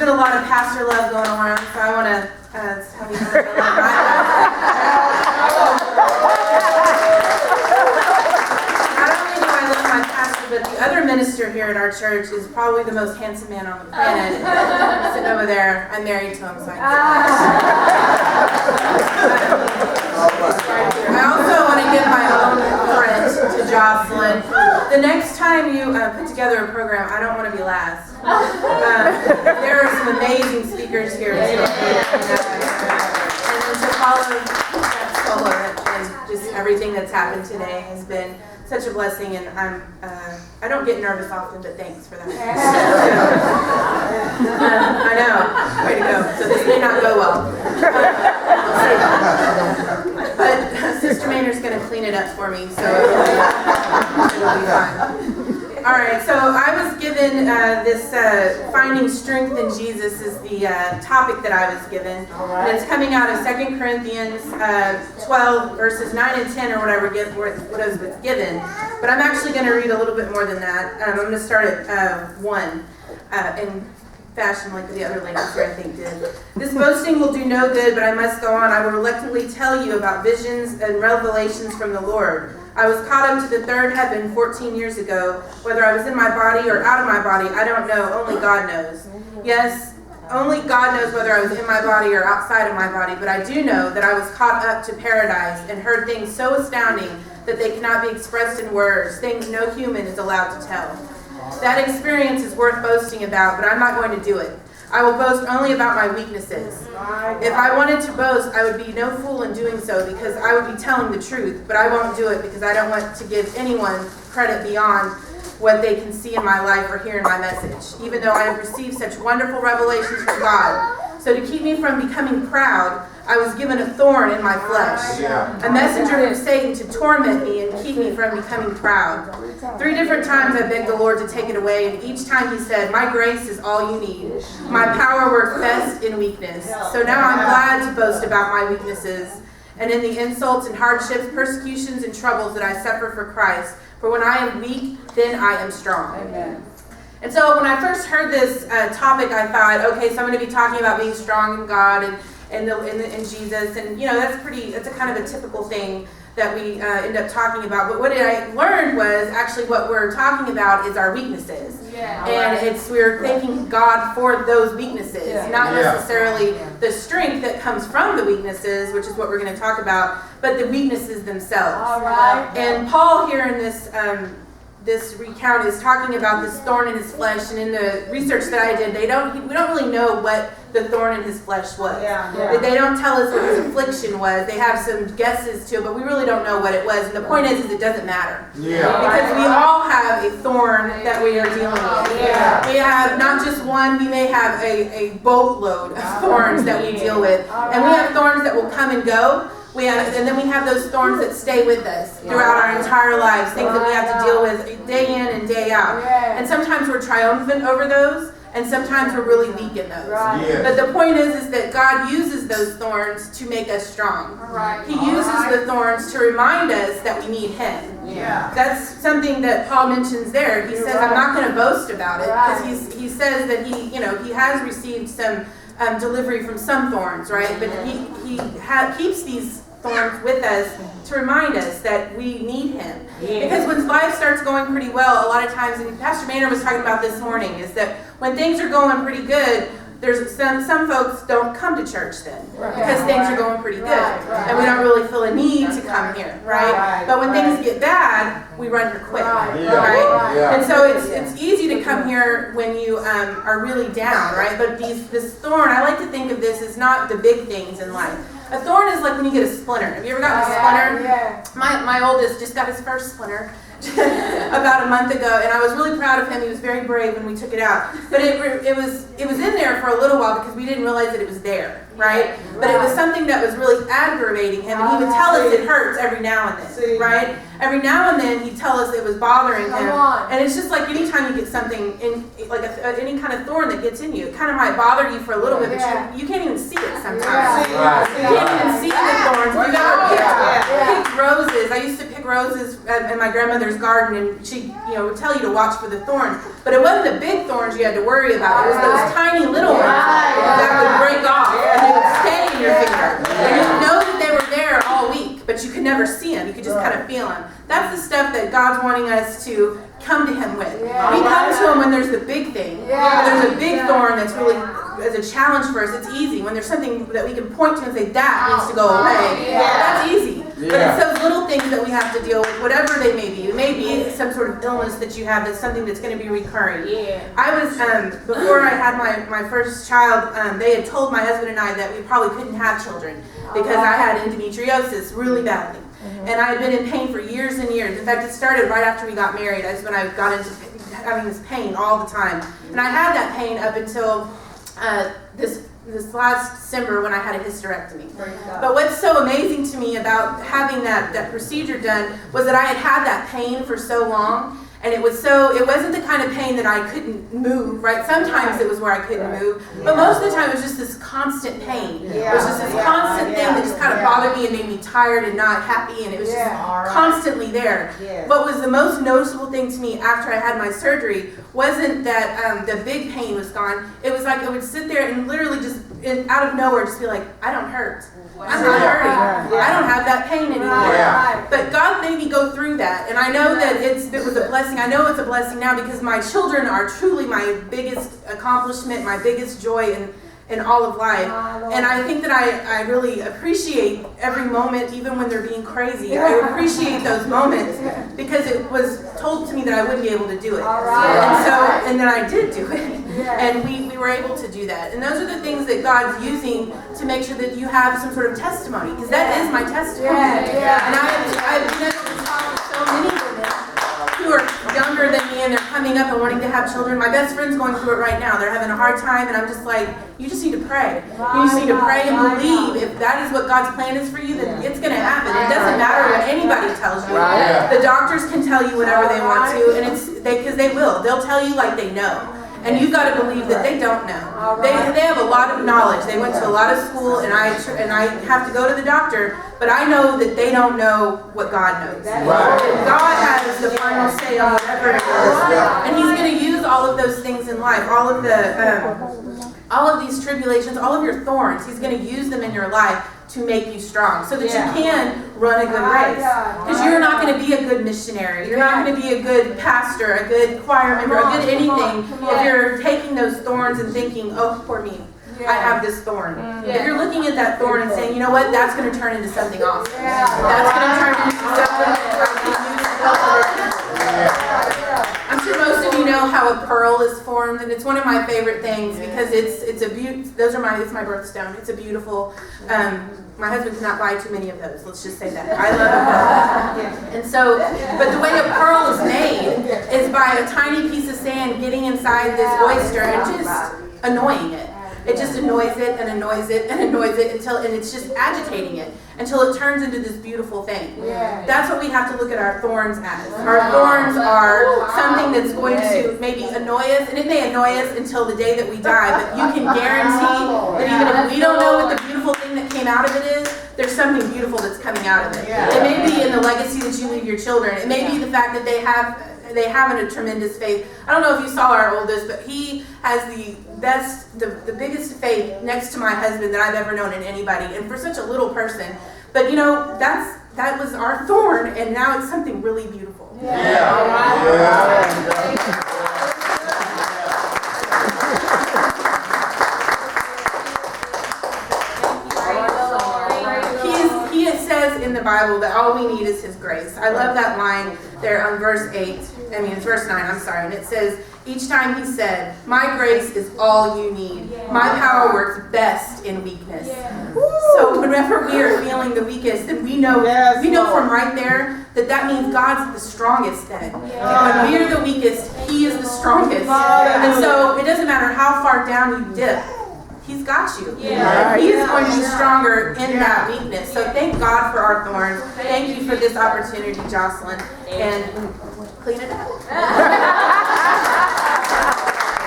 been a lot of pastor love going around, so I want to tell you a little bit about my life. Not only do I love my pastor, but the other minister here at our church is probably the most handsome man on the planet. Sitting over there, I'm married to him, so I also want to give my own friend to Jocelyn. The next time you put together a program, I don't want to be last. There are some amazing speakers here too. And to follow that solo and just everything that's happened today has been such a blessing, and I don't get nervous often, but thanks for that. I know, way to go. So this may not go well. But Sister Maynard's going to clean it up for me, so it'll be fine. All right, so I was given this finding strength in Jesus is the topic that I was given. And it's coming out of 2 Corinthians 12, verses 9 and 10, or whatever what I was given. But I'm actually going to read a little bit more than that. I'm going to start at 1 in fashion like the other ladies here, I think, did. This boasting will do no good, but I must go on. I will reluctantly tell you about visions and revelations from the Lord. I was caught up to the third heaven 14 years ago. Whether I was in my body or out of my body, I don't know. Only God knows. Yes, only God knows whether I was in my body or outside of my body, but I do know that I was caught up to paradise and heard things so astounding that they cannot be expressed in words, things no human is allowed to tell. That experience is worth boasting about, but I'm not going to do it. I will boast only about my weaknesses. If I wanted to boast, I would be no fool in doing so, because I would be telling the truth, but I won't do it because I don't want to give anyone credit beyond what they can see in my life or hear in my message, even though I have received such wonderful revelations from God. So to keep me from becoming proud, I was given a thorn in my flesh, a messenger of Satan to torment me and keep me from becoming proud. 3 different times I begged the Lord to take it away, and each time he said, "My grace is all you need. My power works best in weakness." So now I'm glad to boast about my weaknesses and in the insults and hardships, persecutions and troubles that I suffer for Christ. For when I am weak, then I am strong. Amen. And so when I first heard this topic, I thought, okay, so I'm going to be talking about being strong in God and in Jesus, and that's a kind of a typical thing that we end up talking about. But what I learned was actually what we're talking about is our weaknesses. Yeah. And we're thanking God for those weaknesses, not necessarily the strength that comes from the weaknesses, which is what we're going to talk about, but the weaknesses themselves. All right. And Paul here in this recount is talking about this thorn in his flesh, and in the research that I did, we don't really know what the thorn in his flesh was. They don't tell us what his affliction was. They have some guesses to it, but we really don't know what it was. And the point is it doesn't matter. Because we all have a thorn that we are dealing with. We have not just one, we may have a boatload of thorns that we deal with. And we have thorns that will come and go. And then we have those thorns that stay with us throughout our entire lives, things that we have to deal with day in and day out. And sometimes we're triumphant over those, and sometimes we're really weak in those. But the point is that God uses those thorns to make us strong. He uses the thorns to remind us that we need Him. That's something that Paul mentions there. He says, I'm not going to boast about it, because he says that he has received some delivery from some thorns, right? But he keeps these thorns with us to remind us that we need Him. Because when life starts going pretty well, a lot of times, and Pastor Maynard was talking about this morning, is that when things are going pretty good, there's some folks don't come to church then because things are going pretty good, and we don't really feel a need to come here, right? But when things get bad, we run here quick, right? And so it's easy to come here when you are really down, right? But this thorn, I like to think of this as not the big things in life. A thorn is like when you get a splinter. Have you ever gotten a splinter? My oldest just got his first splinter about a month ago, and I was really proud of him. He was very brave when we took it out. But it was in there for a little while because we didn't realize that it was there, right? But it was something that was really aggravating him, and he would tell us it hurts every now and then, right? Every now and then he'd tell us it was bothering him. And it's just like anytime you get something in, like any kind of thorn that gets in you, it kind of might bother you for a little bit, but you can't even see it sometimes. You can't even see the thorns. We've ever picked roses. I used to pick roses in my grandmother's garden, and she would tell you to watch for the thorns. But it wasn't the big thorns you had to worry about. It was those tiny little ones stuff that God's wanting us to come to Him with. We come to Him when there's the big thing. When there's a big thorn that's really as a challenge for us. It's easy. When there's something that we can point to and say, that needs to go away. That's easy. But it's those little things that we have to deal with, whatever they may be. It may be some sort of illness that you have that's something that's going to be recurring. I was, before I had my first child, they had told my husband and I that we probably couldn't have children because I had endometriosis really badly. And I had been in pain for years and years. In fact, it started right after we got married. That's when I got into having this pain all the time. And I had that pain up until this last December when I had a hysterectomy. But what's so amazing to me about having that procedure done was that I had had that pain for so long, and it wasn't the kind of pain that I couldn't move, right? Sometimes it was where I couldn't move, but most of the time it was just this constant pain. It was just this constant thing that just kind of bothered me and made me tired and not happy, and it was just constantly there. What was the most noticeable thing to me after I had my surgery wasn't that the big pain was gone. It was like I would sit there and literally just out of nowhere just be like, I don't hurt. I'm not hurting. I don't have that pain anymore. But God made me go through that, and I know that it was a blessing. I know it's a blessing now because my children are truly my biggest accomplishment, my biggest joy in all of life. And I think that I really appreciate every moment, even when they're being crazy. I appreciate those moments because it was told to me that I wouldn't be able to do it. And then I did do it. And we were able to do that. And those are the things that God's using to make sure that you have some sort of testimony, because that is my testimony. And I've been able to talk to so many women who are younger than me and they're coming up and wanting to have children. My best friend's going through it right now. They're having a hard time, and I'm just like, you just need to pray. You just need to pray and believe. If that is what God's plan is for you, then it's going to happen. It doesn't matter what anybody tells you. The doctors can tell you whatever they want to, and because they will. They'll tell you like they know. And you've got to believe that they don't know. They have a lot of knowledge. They went to a lot of school, and I have to go to the doctor, but I know that they don't know what God knows. God has the final say on whatever it is. And He's going to use all of those things in life, all of these tribulations, all of your thorns. He's going to use them in your life to make you strong so that you can run a good race. Because you're not going to be a good missionary. You're not going to be a good pastor, a good choir member, a good anything if you're taking those thorns and thinking, oh, poor me, I have this thorn. If you're looking at that thorn and saying, you know what, that's going to turn into something awesome. That's going to turn into something that I can use to help other people. I'm sure most of you know how a pearl is formed, and it's one of my favorite things because it's a it's my birthstone. It's a beautiful. My husband cannot buy too many of those. Let's just say that. I love them. And so, but the way a pearl is made is by a tiny piece of sand getting inside this oyster and just annoying it. It just annoys it and annoys it and annoys it and it's just agitating it until it turns into this beautiful thing. That's what we have to look at our thorns as. Our thorns are something that's going to maybe annoy us, and it may annoy us until the day that we die, but you can guarantee that even if we don't know what the beautiful thing that came out of it is, there's something beautiful that's coming out of it. It may be in the legacy that you leave your children. It may be the fact that they have a tremendous faith. I don't know if you saw our oldest, but he has the biggest faith next to my husband that I've ever known in anybody, and for such a little person. But you know, that was our thorn, and now it's something really beautiful. He says in the Bible that all we need is His grace. I love that line there on verse 9, I'm sorry, and it says, each time He said, my grace is all you need. My power works best in weakness. So whenever we are feeling the weakest, then we know from right there that means God's the strongest then. When we are the weakest, He is the strongest. And so it doesn't matter how far down you dip, He's got you. He is going to be stronger in that weakness. So thank God for our thorns. Thank you for this opportunity, Jocelyn. And clean it up.